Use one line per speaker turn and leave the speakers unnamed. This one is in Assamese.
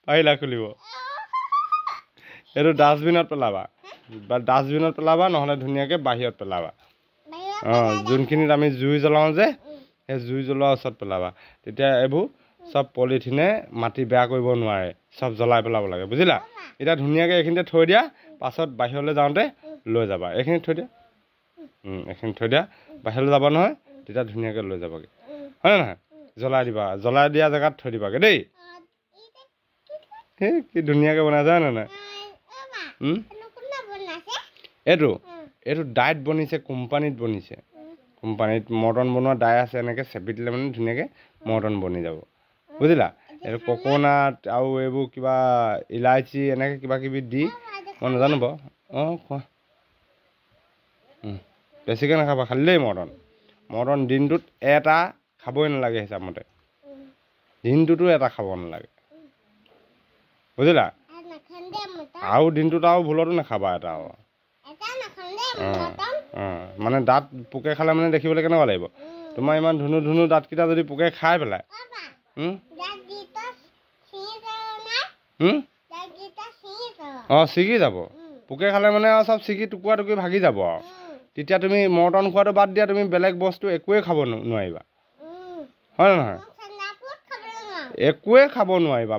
পাৰিলা খুলিব এইটো ডাষ্টবিনত পেলাবা বা ডাষ্টবিনত পেলাবা নহ'লে ধুনীয়াকৈ বাহিৰত পেলাবা যোনখিনিত আমি জুই জ্বলাওঁ যে সেই জুই জ্বলোৱাৰ ওচৰত পেলাবা তেতিয়া এইবোৰ চব পলিথিনে মাটি বেয়া কৰিব নোৱাৰে চব জ্বলাই পেলাব লাগে বুজিলা এতিয়া ধুনীয়াকৈ এইখিনিতে থৈ দিয়া পাছত বাহিৰলৈ যাওঁতে লৈ যাবা এইখিনি থৈ দিয়া এইখিনি থৈ দিয়া বাহিৰলৈ যাব নহয় তেতিয়া ধুনীয়াকৈ লৈ যাবাগৈ হয় নহয় জ্বলাই দিবা জ্বলাই দিয়া জেগাত থৈ দিবাগৈ দেই সেই কি ধুনীয়াকৈ বনাইছা হয় নাই এইটো এইটো ডাইট বনিছে কোম্পানীত বনিছে কোম্পানীত মৰ্টন বনোৱা ডাই আছে এনেকৈ চেপি দিলে মানে ধুনীয়াকৈ মৰ্টন বনি যাব বুজিলা এইটো কক'নাট আৰু এইবোৰ কিবা ইলাইচি এনেকৈ কিবা কিবি দি মই নাজানো বাৰু খোৱা বেছিকৈ নাখাবা খালি দেই মৰ্টন দিনটোত এটা খাবই নালাগে হিচাপমতে দিনটোতো এটা খাব নালাগে বুজিলা আৰু দিনটোত আৰু ভুলতো নাখাবা এটা মানে দাঁত পোকে খালে মানে দেখিবলৈ কেনেকুৱা লাগিব তোমাৰ ইমান ধুনু ধুনু দাঁতকেইটা যদি পোকে খাই পেলাই ছিগি যাব পোকে খালে মানে আৰু চব ছিগি টুকুৰা টুকুৰি ভাগি যাব আৰু তেতিয়া তুমি মৰ্টন খোৱাটো বাদ দিয়া তুমি বেলেগ বস্তু একোৱেই খাব নোৱাৰিবা হয় নহয় একোৱেই খাব নোৱাৰিবা